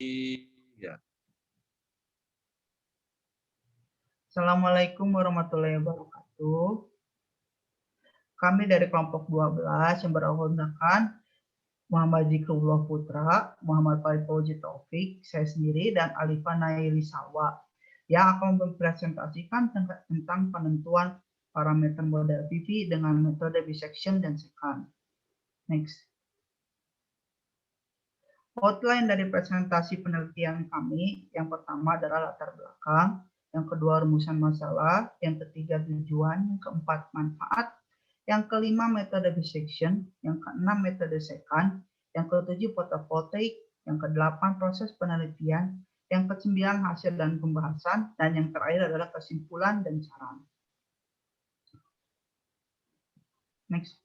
Ya. Assalamualaikum warahmatullahi wabarakatuh. Kami dari kelompok 12 yang beranggotakan Muhammad Zikrullah Putra, Muhammad Farid Fauzi Taufik, saya sendiri, dan Alifa Naili Salwa yang akan mempresentasikan tentang penentuan parameter model PV dengan metode bisection dan secant. Next. Outline dari presentasi penelitian kami, yang pertama adalah latar belakang, yang kedua rumusan masalah, yang ketiga tujuan, yang keempat manfaat, yang kelima metode bisection, yang keenam metode secant, yang ketujuh fotovoltaik, yang kedelapan proses penelitian, yang kesembilan hasil dan pembahasan, dan yang terakhir adalah kesimpulan dan saran. Next.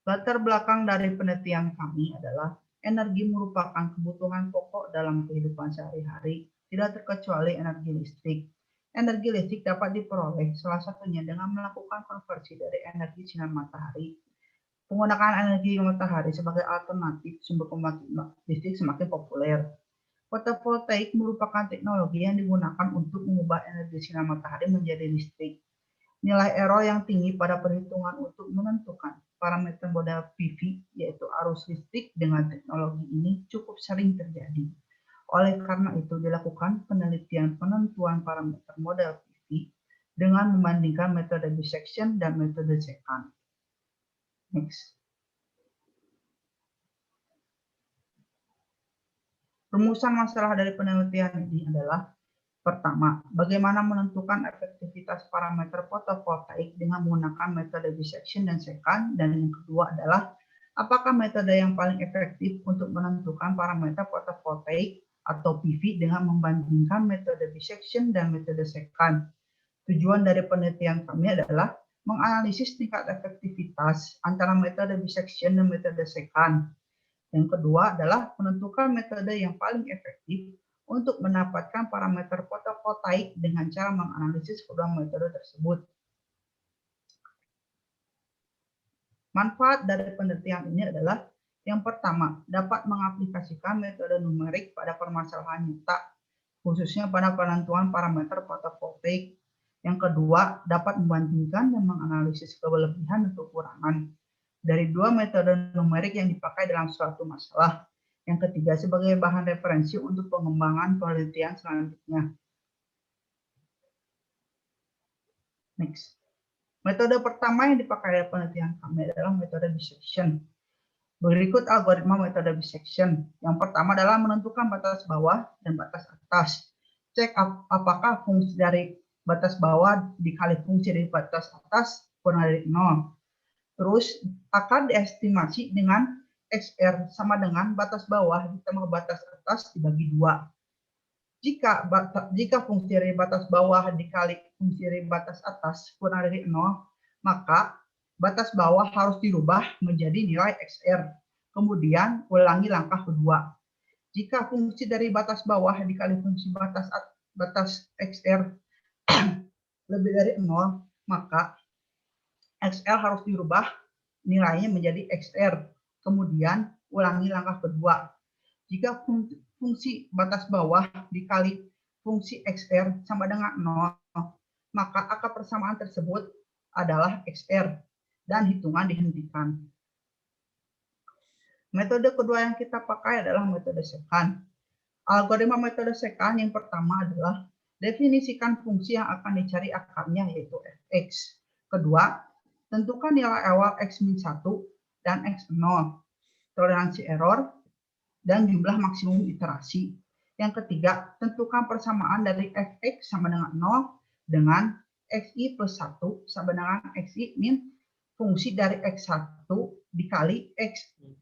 Latar belakang dari penelitian kami adalah energi merupakan kebutuhan pokok dalam kehidupan sehari-hari, tidak terkecuali energi listrik. Energi listrik dapat diperoleh salah satunya dengan melakukan konversi dari energi sinar matahari. Penggunaan energi matahari sebagai alternatif sumber pembangkit listrik semakin populer. Fotovoltaik merupakan teknologi yang digunakan untuk mengubah energi sinar matahari menjadi listrik. Nilai error yang tinggi pada perhitungan untuk menentukan parameter model PV, yaitu arus listrik dengan teknologi ini cukup sering terjadi. Oleh karena itu dilakukan penelitian penentuan parameter model PV dengan membandingkan metode bisection dan metode secant. Next. Rumusan masalah dari penelitian ini adalah: pertama, bagaimana menentukan efektivitas parameter fotovoltaik dengan menggunakan metode bisection dan secant, dan yang kedua adalah apakah metode yang paling efektif untuk menentukan parameter fotovoltaik atau PV dengan membandingkan metode bisection dan metode secant. Tujuan dari penelitian kami adalah menganalisis tingkat efektivitas antara metode bisection dan metode secant. Yang kedua adalah menentukan metode yang paling efektif untuk mendapatkan parameter fotovoltaik dengan cara menganalisis kedua metode tersebut. Manfaat dari penelitian ini adalah: yang pertama, dapat mengaplikasikan metode numerik pada permasalahan nyata, khususnya pada penentuan parameter fotovoltaik. Yang kedua, dapat membandingkan dan menganalisis kelebihan dan kekurangan dari dua metode numerik yang dipakai dalam suatu masalah. Yang ketiga, sebagai bahan referensi untuk pengembangan penelitian selanjutnya. Next. Metode pertama yang dipakai dalam penelitian kami adalah metode bisection. Berikut algoritma metode bisection. Yang pertama adalah menentukan batas bawah dan batas atas. Cek apakah fungsi dari batas bawah dikali fungsi dari batas atas kurang dari 0. Terus akan diestimasi dengan XR sama dengan batas bawah ditambah batas atas dibagi 2. Jika fungsi dari batas bawah dikali fungsi dari batas atas kurang dari 0, maka batas bawah harus dirubah menjadi nilai XR. Kemudian ulangi langkah kedua. Jika fungsi dari batas bawah dikali fungsi batas XR lebih dari 0, maka XL harus dirubah nilainya menjadi XR. Kemudian ulangi langkah kedua. Jika fungsi batas bawah dikali fungsi XR sama dengan 0, maka angka persamaan tersebut adalah XR dan hitungan dihentikan. Metode kedua yang kita pakai adalah metode secant. Algoritma metode secant yang pertama adalah definisikan fungsi yang akan dicari akarnya, yaitu fx. Kedua, tentukan nilai awal x-1 dan x0, toleransi error, dan jumlah maksimum iterasi. Yang ketiga, tentukan persamaan dari fx sama dengan 0 dengan xi plus 1 sama dengan xi min fungsi dari x1 dikali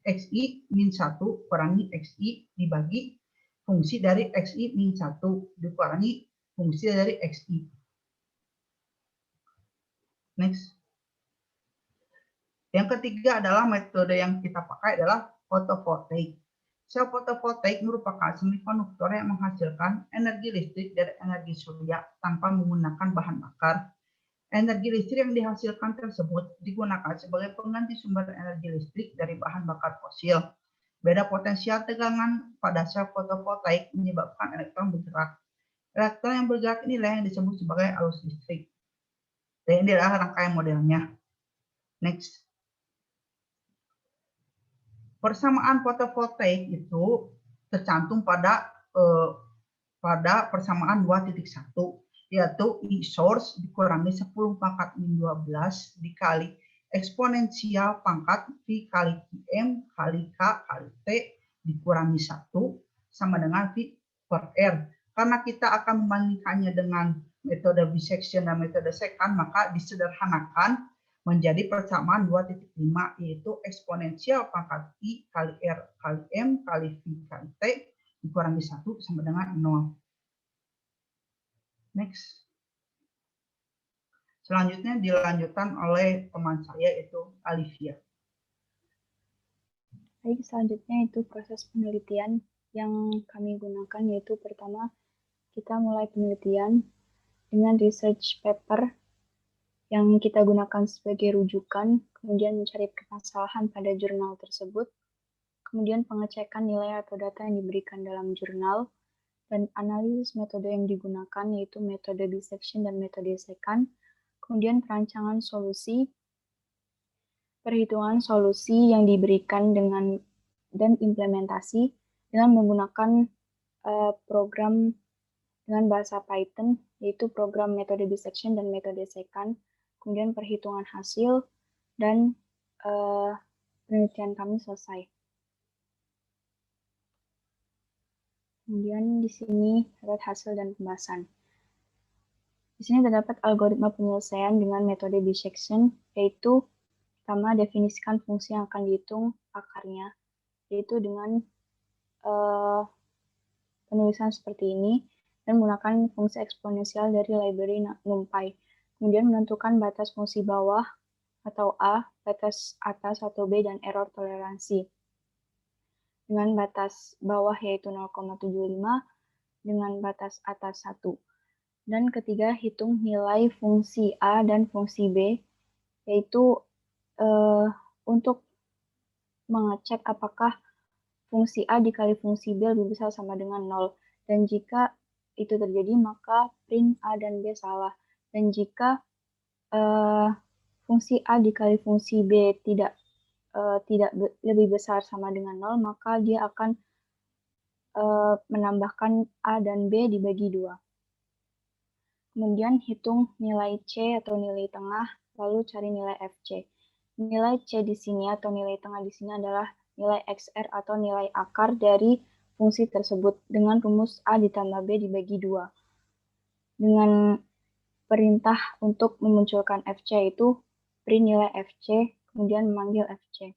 xi min 1 kurangi xi dibagi fungsi dari xi min 1 dikurangi fungsi dari xi. Next. Yang ketiga adalah metode yang kita pakai adalah fotovoltaik. Sel fotovoltaik merupakan semikonduktor yang menghasilkan energi listrik dari energi surya tanpa menggunakan bahan bakar. Energi listrik yang dihasilkan tersebut digunakan sebagai pengganti sumber energi listrik dari bahan bakar fosil. Beda potensial tegangan pada sel fotovoltaik menyebabkan elektron bergerak. Elektron yang bergerak inilah yang disebut sebagai arus listrik. Dan ini adalah rangkaian modelnya. Next. Persamaan fotovoltaik itu tercantum pada persamaan 2.1, yaitu I source dikurangi 10 pangkat min 12 dikali eksponensial pangkat V kali Qm kali K kali T dikurangi 1 sama dengan V per R. Karena kita akan membandingkannya dengan metode bisection dan metode secant, maka disederhanakan menjadi persamaan 2.5, yaitu eksponensial pangkat I kali R kali M kali V kali T dikurangi 1 sama dengan 0. Next. Selanjutnya dilanjutkan oleh teman saya, yaitu Alivia. Baik, selanjutnya itu proses penelitian yang kami gunakan, yaitu pertama kita mulai penelitian dengan research paper yang kita gunakan sebagai rujukan, kemudian mencari permasalahan pada jurnal tersebut, kemudian pengecekan nilai atau data yang diberikan dalam jurnal, dan analisis metode yang digunakan yaitu metode bisection dan metode secant, kemudian perancangan solusi, perhitungan solusi yang diberikan dan implementasi dengan menggunakan program dengan bahasa Python, yaitu program metode bisection dan metode secant, kemudian perhitungan hasil, dan penelitian kami selesai. Kemudian di sini terdapat hasil dan pembahasan. Di sini terdapat algoritma penyelesaian dengan metode bisection, yaitu pertama definisikan fungsi yang akan dihitung akarnya, yaitu dengan penulisan seperti ini, dan menggunakan fungsi eksponensial dari library NumPy. Kemudian menentukan batas fungsi bawah atau A, batas atas atau B, dan error toleransi. Dengan batas bawah yaitu 0,75, dengan batas atas 1. Dan ketiga, hitung nilai fungsi A dan fungsi B, yaitu untuk mengecek apakah fungsi A dikali fungsi B lebih besar sama dengan 0. Dan jika itu terjadi, maka print A dan B salah. Dan jika fungsi A dikali fungsi B tidak lebih besar sama dengan 0, maka dia akan menambahkan A dan B dibagi 2. Kemudian hitung nilai C atau nilai tengah, lalu cari nilai FC. Nilai C di sini atau nilai tengah di sini adalah nilai XR atau nilai akar dari fungsi tersebut dengan rumus A ditambah B dibagi 2. Dengan perintah untuk memunculkan FC itu print nilai FC, kemudian memanggil FC.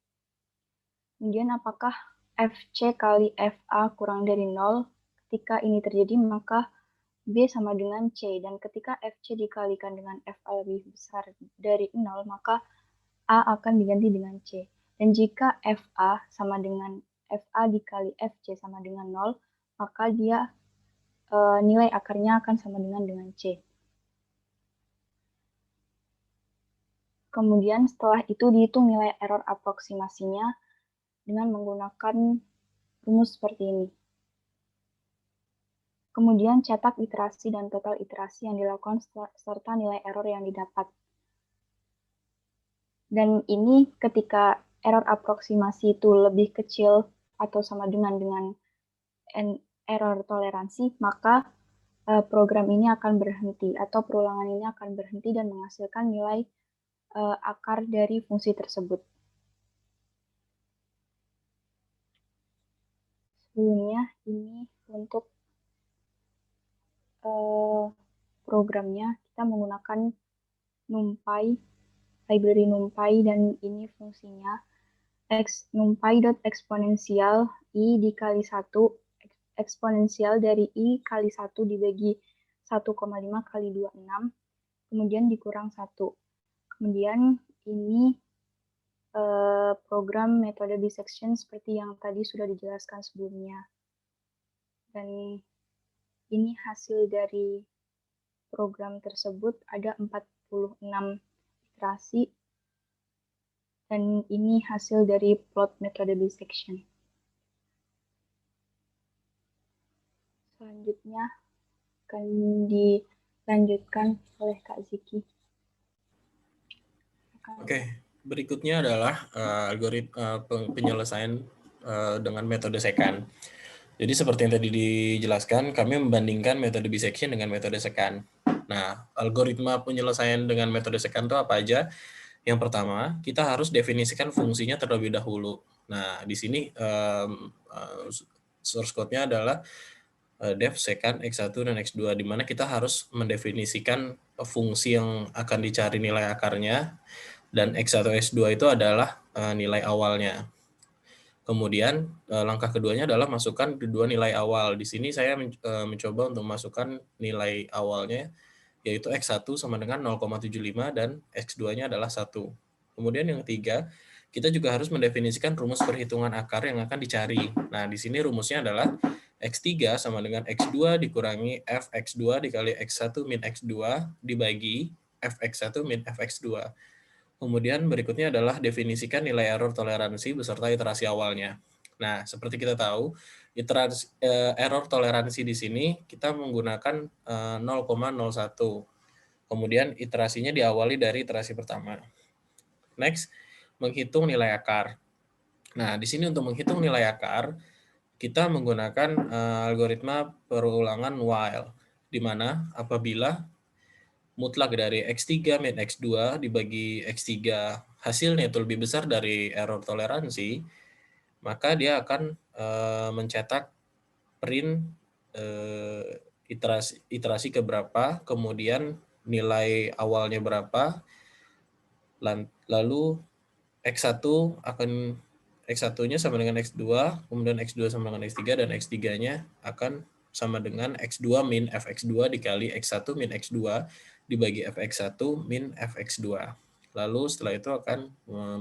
Kemudian apakah FC kali FA kurang dari 0? Ketika ini terjadi, maka B sama dengan C, dan ketika FC dikalikan dengan FA lebih besar dari 0, maka A akan diganti dengan C. Dan jika FA sama dengan FA dikali FC sama dengan 0, maka dia nilai akarnya akan sama dengan C. Kemudian setelah itu dihitung nilai error aproksimasinya dengan menggunakan rumus seperti ini. Kemudian cetak iterasi dan total iterasi yang dilakukan serta nilai error yang didapat. Dan ini ketika error aproksimasi itu lebih kecil atau sama dengan error toleransi, maka program ini akan berhenti atau perulangan ini akan berhenti dan menghasilkan nilai akar dari fungsi tersebut. Sebelumnya ini untuk programnya kita menggunakan NumPy, library NumPy, dan ini fungsinya numpy.eksponensial I dikali 1, eksponensial dari I kali 1 dibagi 1,5 kali 26, kemudian dikurang 1. Kemudian ini program metode bisection seperti yang tadi sudah dijelaskan sebelumnya. Dan ini hasil dari program tersebut, ada 46 iterasi, dan ini hasil dari plot metode bisection. Selanjutnya akan dilanjutkan oleh Kak Ziki. Oke, berikutnya adalah algoritma penyelesaian dengan metode secant. Jadi seperti yang tadi dijelaskan, kami membandingkan metode bisection dengan metode secant. Nah, algoritma penyelesaian dengan metode secant itu apa aja? Yang pertama, kita harus definisikan fungsinya terlebih dahulu. Nah, di sini source code-nya adalah def secant x1 dan x2, di mana kita harus mendefinisikan fungsi yang akan dicari nilai akarnya, dan x1 x2 itu adalah nilai awalnya. Kemudian langkah keduanya adalah masukkan kedua nilai awal. Di sini saya mencoba untuk masukkan nilai awalnya, yaitu x1 sama dengan 0,75 dan x2-nya adalah 1. Kemudian yang ketiga, kita juga harus mendefinisikan rumus perhitungan akar yang akan dicari. Nah, di sini rumusnya adalah x3 sama dengan x2 dikurangi fx2 dikali x1 min x2 dibagi fx1 min fx2. Kemudian berikutnya adalah definisikan nilai error toleransi beserta iterasi awalnya. Nah, seperti kita tahu, error toleransi di sini kita menggunakan 0,01. Kemudian iterasinya diawali dari iterasi pertama. Next, menghitung nilai akar. Nah, di sini untuk menghitung nilai akar, kita menggunakan algoritma perulangan while, di mana apabila mutlak dari X3 min X2 dibagi X3 hasilnya itu lebih besar dari error toleransi, maka dia akan mencetak print iterasi keberapa, kemudian nilai awalnya berapa, lalu X1 akan X1-nya sama dengan X2, kemudian X2 sama dengan X3, dan X3-nya akan sama dengan X2 min Fx2 dikali X1 min X2 dibagi Fx1 min Fx2. Lalu setelah itu akan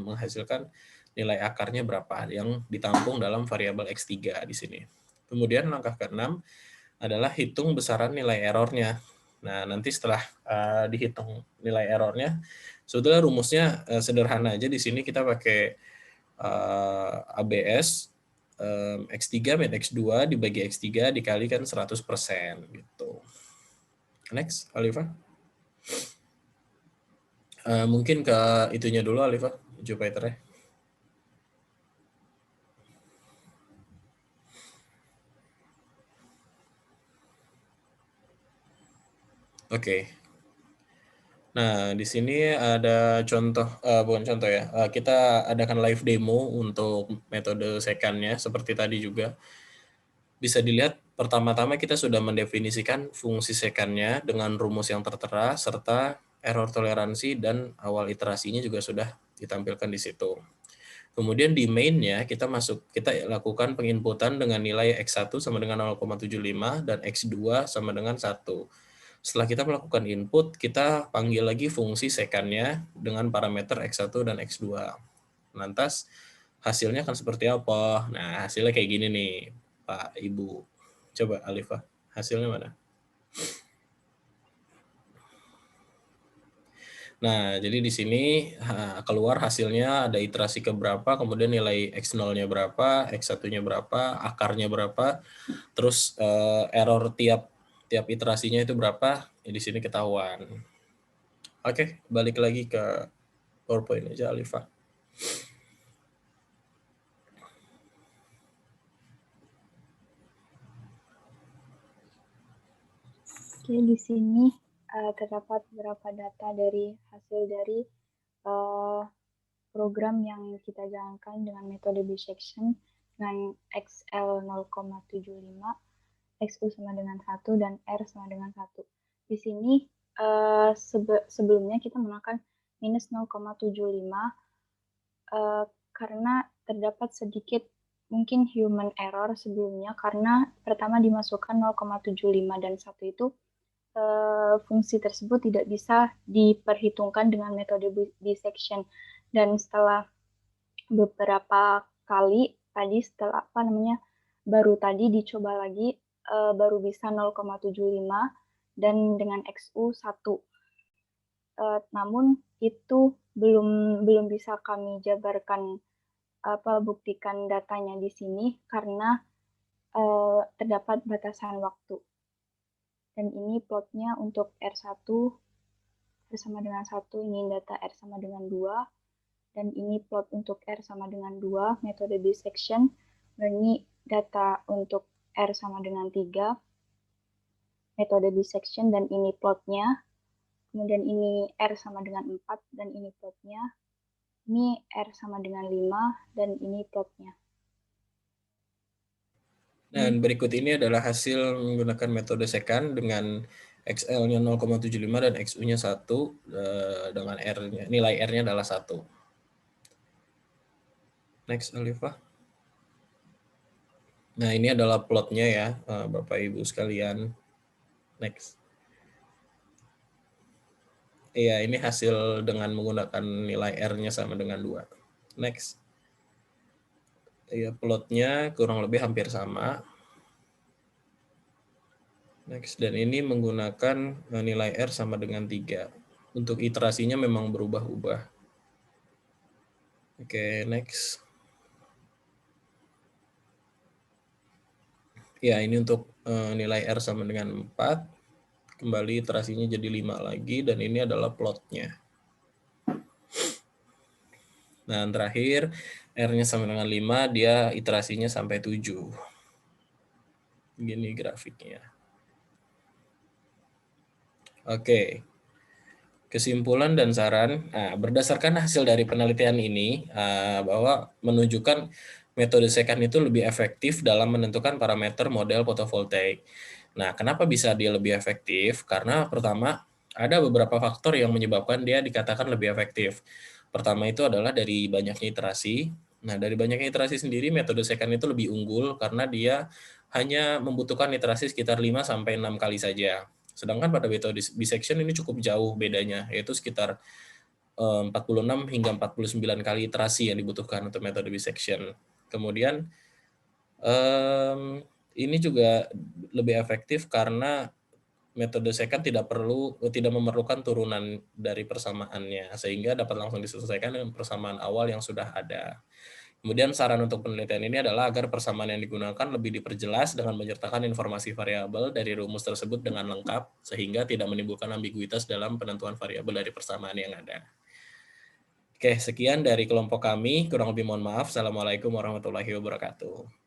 menghasilkan nilai akarnya berapa yang ditampung dalam variabel X3 di sini. Kemudian langkah ke-6 adalah hitung besaran nilai errornya. Nah, nanti setelah dihitung nilai errornya, sebetulnya rumusnya sederhana aja. Di sini kita pakai ABS X3 min X2 dibagi X3 dikalikan 100% gitu. Next, Alifa. Mungkin ke itunya dulu, Alifa, Jupiter-nya. Oke. Nah, di sini ada contoh, bukan contoh ya, kita adakan live demo untuk metode secant-nya, seperti tadi juga. Bisa dilihat, pertama-tama kita sudah mendefinisikan fungsi secant-nya dengan rumus yang tertera, serta error toleransi dan awal iterasinya juga sudah ditampilkan di situ. Kemudian di main-nya kita lakukan penginputan dengan nilai X1 sama dengan 0,75 dan X2 sama dengan 1. Setelah kita melakukan input, kita panggil lagi fungsi secant-nya dengan parameter X1 dan X2. Lantas hasilnya akan seperti apa? Nah, hasilnya kayak gini nih, Pak, Ibu. Coba Alifa, hasilnya mana? Nah, jadi di sini keluar hasilnya ada iterasi keberapa, kemudian nilai X0-nya berapa, X1-nya berapa, akarnya berapa, terus error tiap iterasinya itu berapa, ya di sini ketahuan. Oke, balik lagi ke PowerPoint aja, Alifa. Oke, di sini terdapat beberapa data dari hasil dari program yang kita jalankan dengan metode bisection dengan XL 0,75, XU sama dengan 1, dan R sama dengan 1. Di sini sebelumnya kita menggunakan minus 0,75 karena terdapat sedikit mungkin human error sebelumnya, karena pertama dimasukkan 0,75 dan 1 itu fungsi tersebut tidak bisa diperhitungkan dengan metode bisection. Dan setelah beberapa kali tadi, setelah baru tadi dicoba lagi, baru bisa 0,75 dan dengan XU 1. Namun itu belum bisa kami jabarkan buktikan datanya di sini, karena terdapat batasan waktu. Dan ini plotnya untuk R1, R sama dengan 1, ini data R sama dengan 2, dan ini plot untuk R sama dengan 2, metode dissection, dan ini data untuk R sama dengan 3, metode dissection, dan ini plotnya. Kemudian ini R sama dengan 4, dan ini plotnya. Ini R sama dengan 5, dan ini plotnya. Dan berikut ini adalah hasil menggunakan metode secant dengan XL-nya 0,75 dan XU-nya 1 dengan R-nya, nilai R-nya adalah 1. Next, Alifah. Nah, ini adalah plotnya ya, Bapak Ibu sekalian. Next. Iya, ini hasil dengan menggunakan nilai R-nya sama dengan 2. Next. Iya, plotnya kurang lebih hampir sama. Next, dan ini menggunakan nilai R sama dengan 3. Untuk iterasinya memang berubah-ubah. Oke, next. Ya, ini untuk nilai R sama dengan 4. Kembali iterasinya jadi 5 lagi, dan ini adalah plotnya. Nah, terakhir, R-nya sama dengan 5, dia iterasinya sampai 7. Gini grafiknya. Oke. Kesimpulan dan saran, berdasarkan hasil dari penelitian ini, bahwa menunjukkan metode secant itu lebih efektif dalam menentukan parameter model fotovoltaik. Nah, kenapa bisa dia lebih efektif? Karena pertama, ada beberapa faktor yang menyebabkan dia dikatakan lebih efektif. Pertama itu adalah dari banyaknya iterasi. Nah, dari banyaknya iterasi sendiri, metode secant itu lebih unggul karena dia hanya membutuhkan iterasi sekitar 5-6 kali saja. Sedangkan pada metode dissection ini cukup jauh bedanya, yaitu sekitar 46 hingga 49 kali iterasi yang dibutuhkan untuk metode dissection. Kemudian ini juga lebih efektif karena metode secant tidak memerlukan turunan dari persamaannya, sehingga dapat langsung diselesaikan dengan persamaan awal yang sudah ada. Kemudian saran untuk penelitian ini adalah agar persamaan yang digunakan lebih diperjelas dengan menyertakan informasi variabel dari rumus tersebut dengan lengkap, sehingga tidak menimbulkan ambiguitas dalam penentuan variabel dari persamaan yang ada. Oke, sekian dari kelompok kami. Kurang lebih mohon maaf. Assalamualaikum warahmatullahi wabarakatuh.